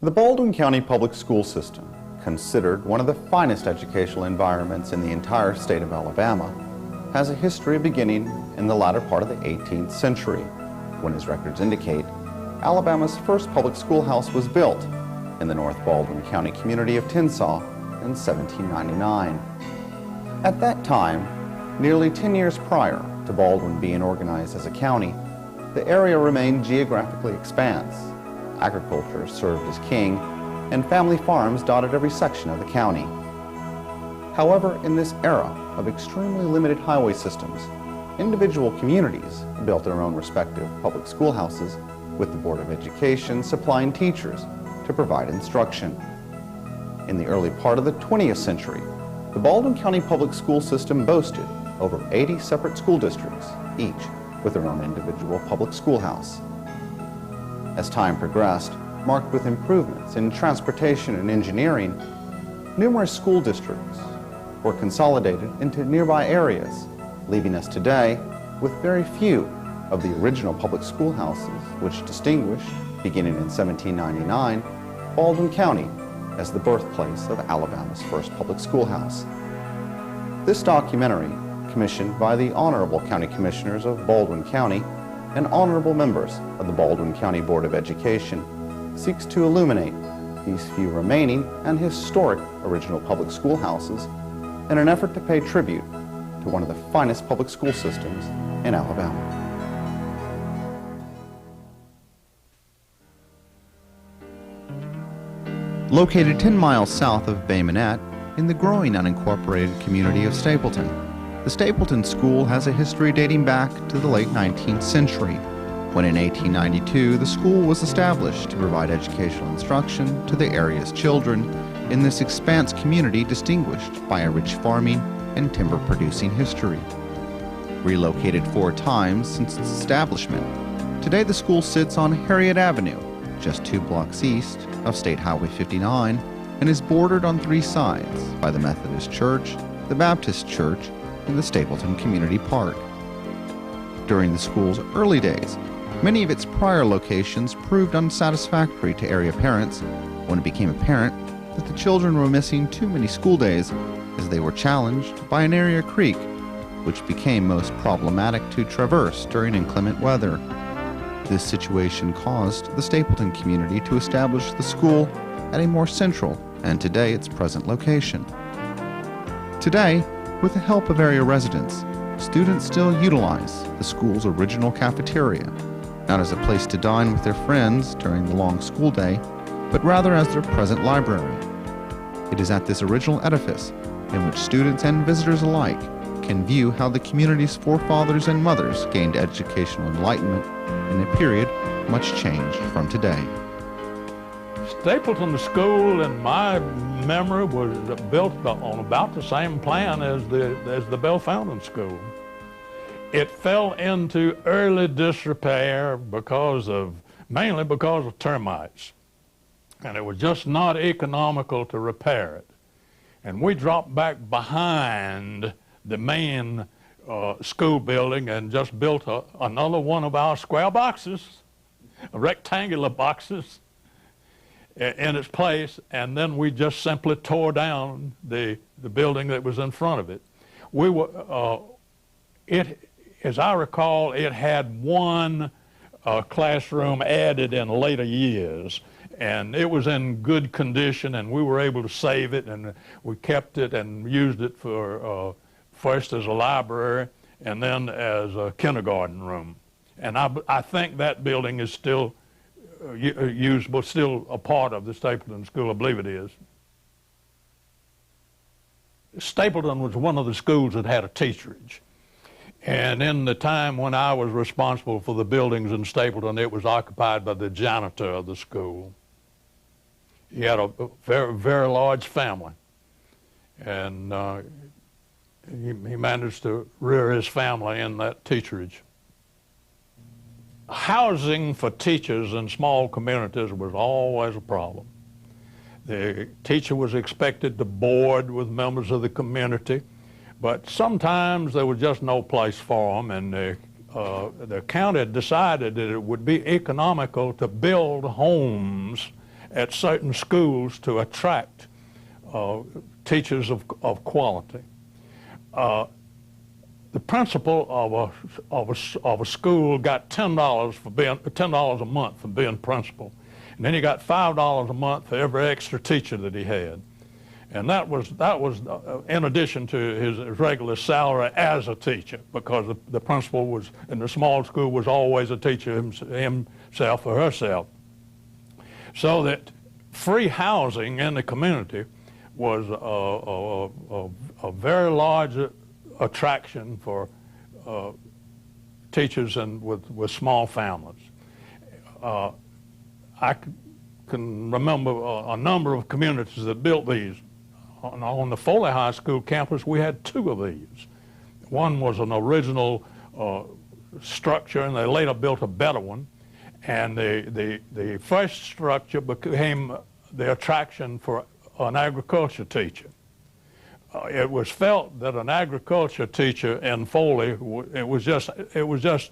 The Baldwin County Public School System, considered one of the finest educational environments in the entire state of Alabama, has a history beginning in the latter part of the 18th century, when, as records indicate, Alabama's first public schoolhouse was built in the North Baldwin County community of Tensaw in 1799. At that time, nearly 10 years prior to Baldwin being organized as a county, the area remained geographically expanse. Agriculture served as king, and family farms dotted every section of the county. However, in this era of extremely limited highway systems, individual communities built their own respective public schoolhouses, with the Board of Education supplying teachers to provide instruction. In the early part of the 20th century, the Baldwin County Public School System boasted over 80 separate school districts, each with their own individual public schoolhouse. As time progressed, marked with improvements in transportation and engineering, numerous school districts were consolidated into nearby areas, leaving us today with very few of the original public schoolhouses which distinguished, beginning in 1799, Baldwin County as the birthplace of Alabama's first public schoolhouse. This documentary, commissioned by the Honorable County Commissioners of Baldwin County and honorable members of the Baldwin County Board of Education, seeks to illuminate these few remaining and historic original public schoolhouses in an effort to pay tribute to one of the finest public school systems in Alabama. Located 10 miles south of Bay Minette in the growing unincorporated community of Stapleton, the Stapleton School has a history dating back to the late 19th century, when in 1892 the school was established to provide educational instruction to the area's children in this expanse community distinguished by a rich farming and timber-producing history. Relocated 4 times since its establishment, today the school sits on Harriot Avenue, just 2 blocks east of State Highway 59, and is bordered on 3 sides by the Methodist Church, the Baptist Church, and the Stapleton Community Park. During the school's early days, many of its prior locations proved unsatisfactory to area parents when it became apparent that the children were missing too many school days as they were challenged by an area creek, which became most problematic to traverse during inclement weather. This situation caused the Stapleton community to establish the school at a more central and today its present location. Today, with the help of area residents, students still utilize the school's original cafeteria, not as a place to dine with their friends during the long school day, but rather as their present library. It is at this original edifice in which students and visitors alike can view how the community's forefathers and mothers gained educational enlightenment in a period much changed from today. Stapleton School, in my memory, was built on about the same plan as the Bell Fountain School. It fell into early disrepair mainly because of termites, and it was just not economical to repair it. And we dropped back behind the main school building and just built another one of our square boxes, rectangular boxes, in its place, and then we just simply tore down the building that was in front of it. As I recall, it had one classroom added in later years, and it was in good condition, and we were able to save it, and we kept it and used it for first as a library and then as a kindergarten room. And I think that building is still usable, still a part of the Stapleton School, I believe it is. Stapleton was one of the schools that had a teacherage. And in the time when I was responsible for the buildings in Stapleton, it was occupied by the janitor of the school. He had a very, very large family. And he managed to rear his family in that teacherage. Housing for teachers in small communities was always a problem. The teacher was expected to board with members of the community, but sometimes there was just no place for them, and the county decided that it would be economical to build homes at certain schools to attract teachers of quality. The principal of a school got $10 a month for being principal, and then he got $5 a month for every extra teacher that he had, and that was in addition to his regular salary as a teacher, because the principal was in the small school was always a teacher himself or herself. So that free housing in the community was a very large attraction for teachers and with small families. I can remember a number of communities that built these. On the Foley High School campus, we had 2 of these. One was an original structure, and they later built a better one. And the first structure became the attraction for an agriculture teacher. It was felt that an agriculture teacher in Foley, it was just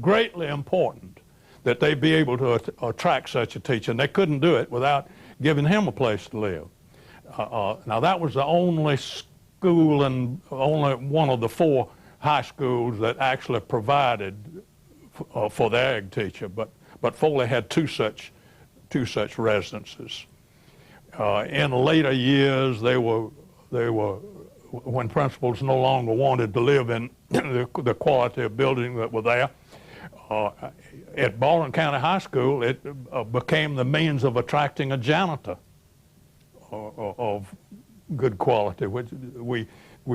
greatly important that they be able to attract such a teacher, and they couldn't do it without giving him a place to live. Now that was the only school and only one of the 4 high schools that actually provided for the ag teacher, but Foley had two such residences. In later years, they were when principals no longer wanted to live in the quality of building that were there. At Baldwin County High School, it became the means of attracting a janitor of good quality. We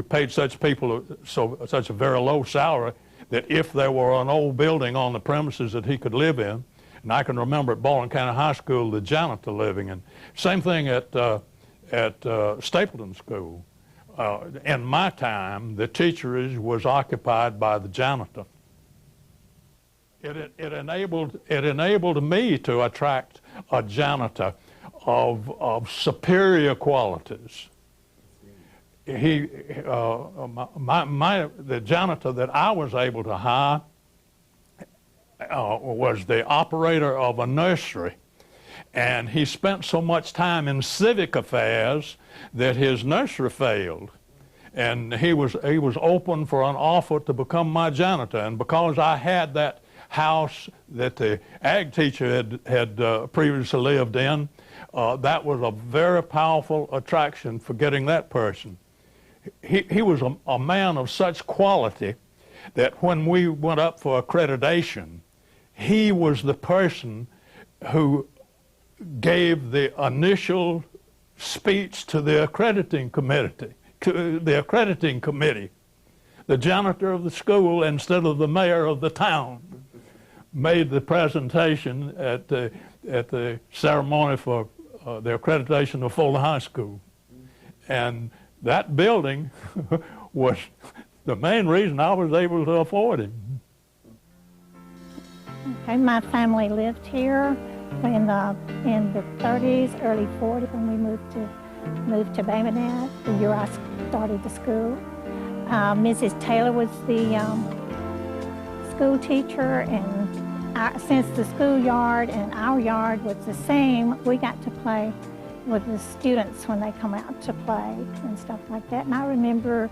paid such people such a very low salary that if there were an old building on the premises that he could live in, and I can remember at Baldwin County High School the janitor living in. Same thing at Stapleton School. In my time, the teacherage was occupied by the janitor. It enabled me to attract a janitor of superior qualities. The janitor that I was able to hire was the operator of a nursery, and he spent so much time in civic affairs that his nursery failed, and he was open for an offer to become my janitor. And because I had that house that the ag teacher had previously lived in, that was a very powerful attraction for getting that person. He was a man of such quality that when we went up for accreditation, he was the person who gave the initial speech to the accrediting committee. The janitor of the school, instead of the mayor of the town, made the presentation at the ceremony for the accreditation of Foley High School. And that building was the main reason I was able to afford him. Okay, my family lived here in the 30s, early 40s, when we moved to Bainbridge, the year I started the school. Mrs. Taylor was the school teacher, and since the schoolyard and our yard was the same, we got to play with the students when they come out to play and stuff like that. And I remember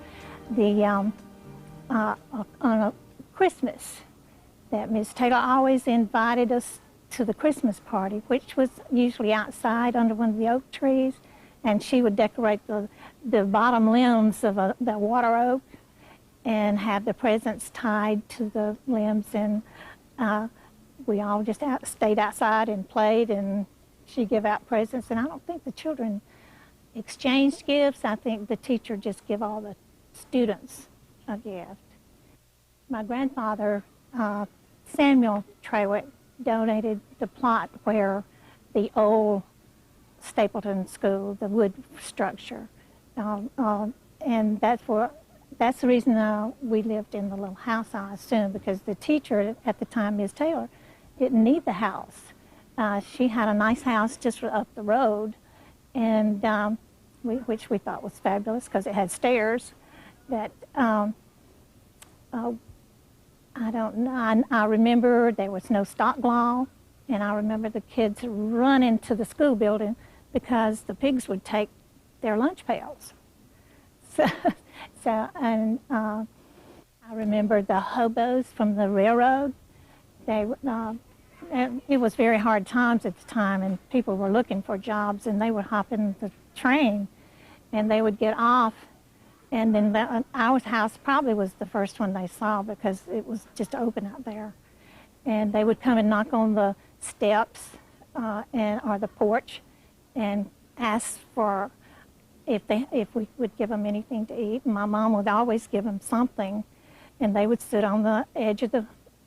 on a Christmas that Ms. Taylor always invited us to the Christmas party, which was usually outside under one of the oak trees, and she would decorate the bottom limbs of the water oak and have the presents tied to the limbs, and we all just stayed outside and played, and she gave out presents. And I don't think the children exchanged gifts. I think the teacher just gave all the students a gift. My grandfather, Samuel Trawick, donated the plot where the old Stapleton School, the wood structure, and that's the reason we lived in the little house, I assume, because the teacher at the time, Ms. Taylor, didn't need the house. She had a nice house just up the road, and which we thought was fabulous because it had stairs. That I don't know. I remember there was no stock law And I remember the kids running to the school building because the pigs would take their lunch pails. And I remember the hobos from the railroad. It was very hard times at the time, and people were looking for jobs, and they would hop in the train, and they would get off, and then our house probably was the first one they saw because it was just open out there. And they would come and knock on the steps or the porch and ask for if we would give them anything to eat. And my mom would always give them something, and they would sit on the edge of the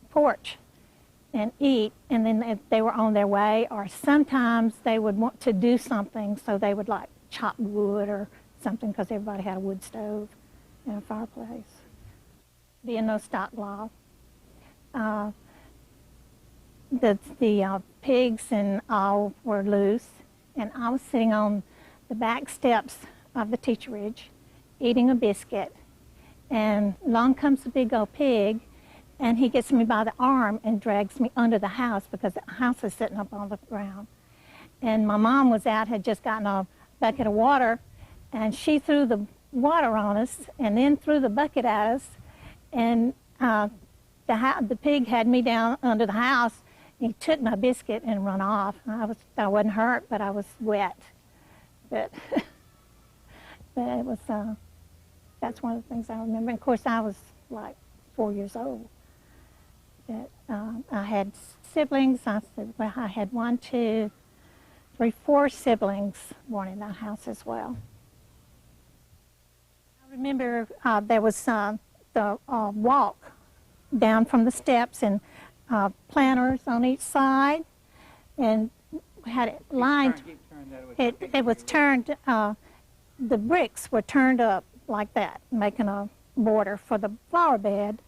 porch and eat, and then if they were on their way, or sometimes they would want to do something, so they would like chop wood or something because everybody had a wood stove and a fireplace. Being no stock law, the pigs and all were loose, and I was sitting on the back steps of the teacherage eating a biscuit, and along comes a big old pig, and he gets me by the arm and drags me under the house because the house is sitting up on the ground. And my mom was out, had just gotten a bucket of water, and she threw the water on us and then threw the bucket at us, and the pig had me down under the house. He took my biscuit and run off. I wasn't hurt, but I was wet. But it was, that's one of the things I remember. And of course, I was like 4 years old. But I had siblings. I had 1, 2, 3, 4 siblings born in that house as well. I remember there was the walk down from the steps, and planters on each side, and we had it lined. It was turned, the bricks were turned up like that, making a border for the flower bed.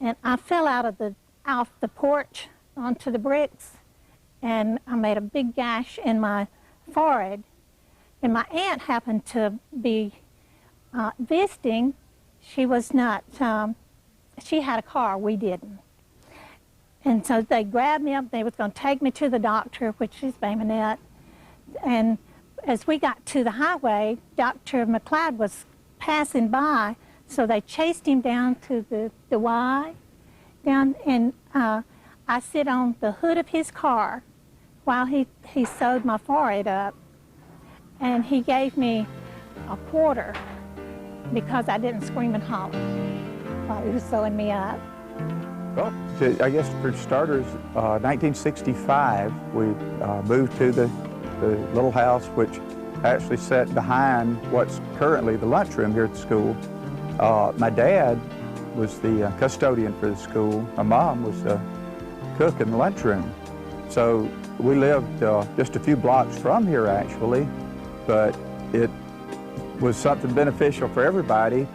And I fell off the porch onto the bricks, and I made a big gash in my forehead. And my aunt happened to be visiting. She was not, she had a car, we didn't. And so they grabbed me up, they was going to take me to the doctor, which is Baymanette. And as we got to the highway, Dr. McLeod was passing by, so they chased him down to the Y, and I sit on the hood of his car while he sewed my forehead up, and he gave me a quarter because I didn't scream and holler while he was sewing me up. Well, I guess for starters, 1965, we moved to the little house which actually sat behind what's currently the lunchroom here at the school. My dad was the custodian for the school. My mom was the cook in the lunchroom. So we lived just a few blocks from here, actually, but it was something beneficial for everybody.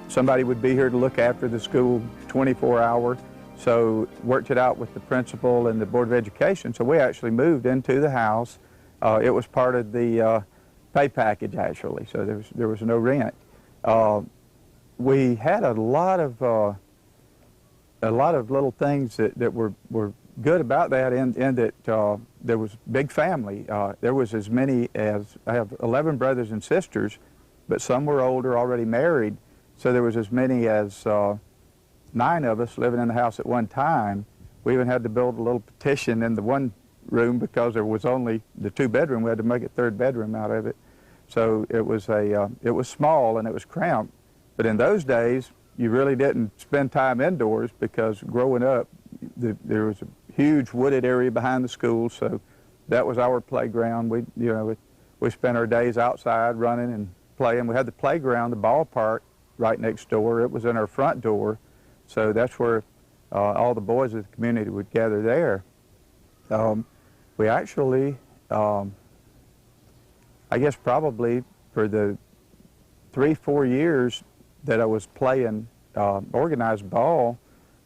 Somebody would be here to look after the school 24-hour, so worked it out with the principal and the Board of Education. So we actually moved into the house. It was part of the pay package, actually, so there was no rent. We had a lot of little things that were good about that, in that there was big family. There was as many as, I have 11 brothers and sisters, but some were older, already married, so there was as many as 9 of us living in the house at one time. We even had to build a little petition in the one room because there was only the 2-bedroom. We had to make a 3rd bedroom out of it. So it was small and it was cramped. But in those days, you really didn't spend time indoors because growing up, there was a huge wooded area behind the school, so that was our playground. We spent our days outside running and playing. We had the playground, the ballpark, right next door. It was in our front door, so that's where all the boys of the community would gather there. We actually, I guess probably for the 3-4 years that I was playing organized ball,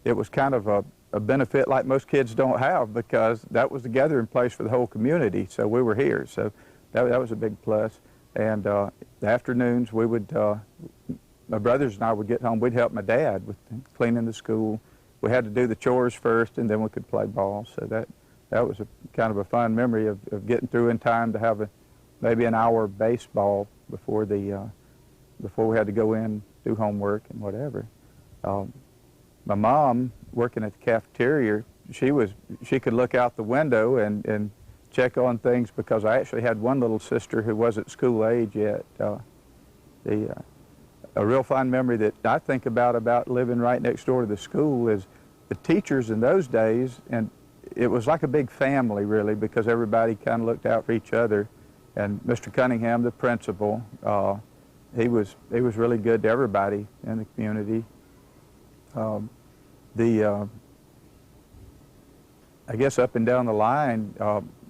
it was kind of a benefit like most kids don't have, because that was the gathering place for the whole community, so we were here. So that was a big plus. And the afternoons, we would, my brothers and I would get home, we'd help my dad with cleaning the school, we had to do the chores first, and then we could play ball. So that was kind of a fun memory of getting through in time to have maybe an hour of baseball before we had to go in, do homework and whatever. My mom, working at the cafeteria, she could look out the window and check on things, because I actually had one little sister who wasn't school age yet. A real fond memory that I think about living right next door to the school is the teachers in those days, and it was like a big family really, because everybody kind of looked out for each other. And Mr. Cunningham, the principal, he was really good to everybody in the community. I guess up and down the line,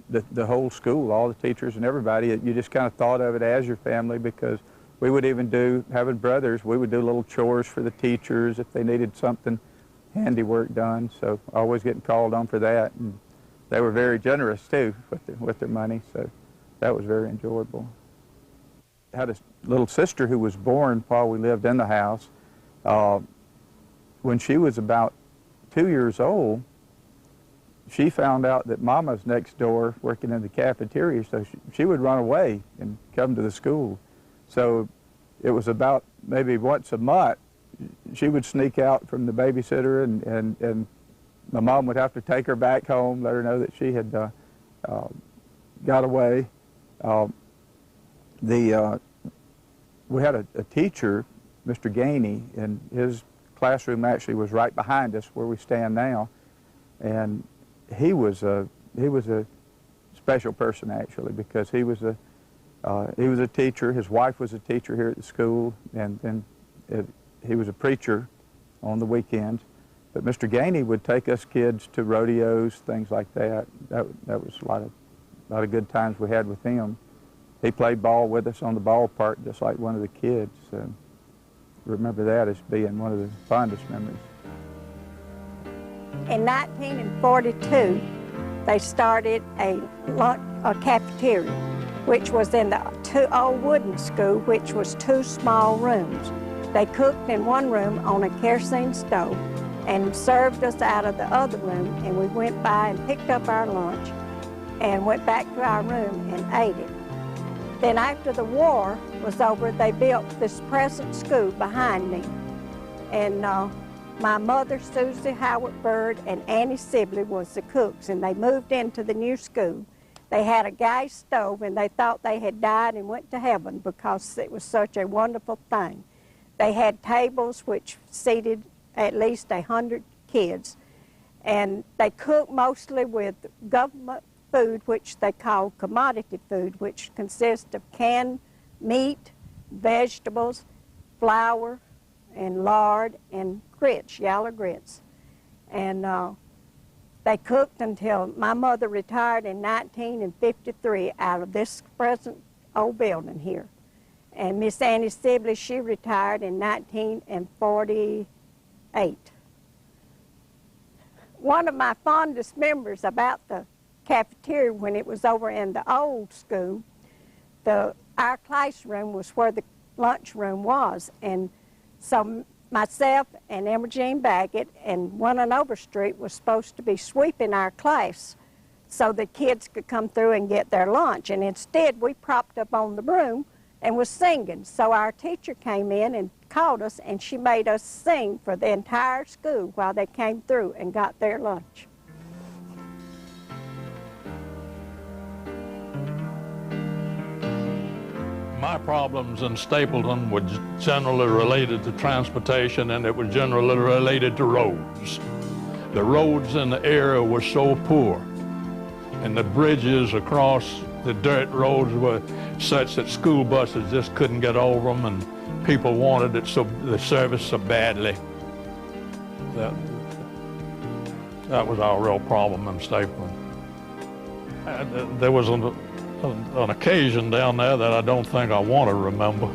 the whole school, all the teachers and everybody, you just kind of thought of it as your family, because we would even having brothers, we would do little chores for the teachers if they needed something, handiwork done. So always getting called on for that. And they were very generous too with their money, so that was very enjoyable. I had a little sister who was born while we lived in the house. When she was about 2 years old, she found out that Mama's next door working in the cafeteria, so she would run away and come to the school. So it was about maybe once a month, she would sneak out from the babysitter, and my mom would have to take her back home, let her know that she had got away. We had a teacher, Mr. Gainey, and his classroom actually was right behind us where we stand now, and he was a special person actually, because he was a teacher. His wife was a teacher here at the school, and then he was a preacher on the weekends. But Mr. Gainey would take us kids to rodeos, things like that. That was a lot of good times we had with him. He played ball with us on the ballpark just like one of the kids. So remember that as being one of the fondest memories. In 1942, they started a cafeteria, which was in the old wooden school, which was 2 small rooms. They cooked in one room on a kerosene stove and served us out of the other room, and we went by and picked up our lunch and went back to our room and ate it. Then after the war was over, they built this present school behind me. And my mother, Susie Howard Bird, and Annie Sibley was the cooks, and they moved into the new school. They had a gas stove, and they thought they had died and went to heaven because it was such a wonderful thing. They had tables which seated at least 100 kids, and they cooked mostly with government food, which they call commodity food, which consists of canned meat, vegetables, flour, and lard, and grits, yellow grits. And they cooked until my mother retired in 1953 out of this present old building here. And Miss Annie Sibley, she retired in 1948. One of my fondest memories about the cafeteria when it was over in the old school, our classroom was where the lunchroom was, and so myself and Emma Jean Baggett and One and Overstreet was supposed to be sweeping our class so the kids could come through and get their lunch, and instead we propped up on the broom and was singing. So our teacher came in and called us, and she made us sing for the entire school while they came through and got their lunch. My problems in Stapleton were generally related to transportation, and it was generally related to roads. The roads in the area were so poor, and the bridges across the dirt roads were such that school buses just couldn't get over them, and people wanted the service so badly. That was our real problem in Stapleton. There was an occasion down there that I don't think I want to remember.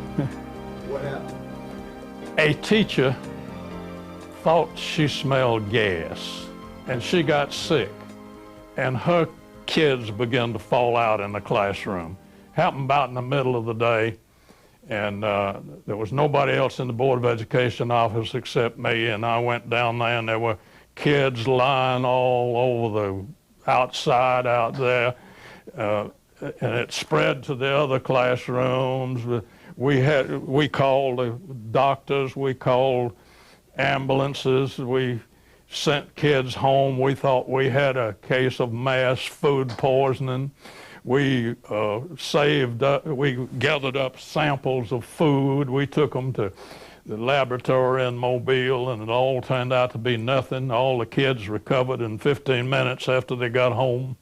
What happened? A teacher thought she smelled gas, and she got sick, and her kids began to fall out in the classroom. Happened about in the middle of the day, and there was nobody else in the Board of Education office except me, and I went down there, and there were kids lying all over the outside out there, and it spread to the other classrooms. We called the doctors, we called ambulances, we sent kids home. We thought we had a case of mass food poisoning. We we gathered up samples of food. We took them to the laboratory in Mobile, and it all turned out to be nothing. All the kids recovered in 15 minutes after they got home.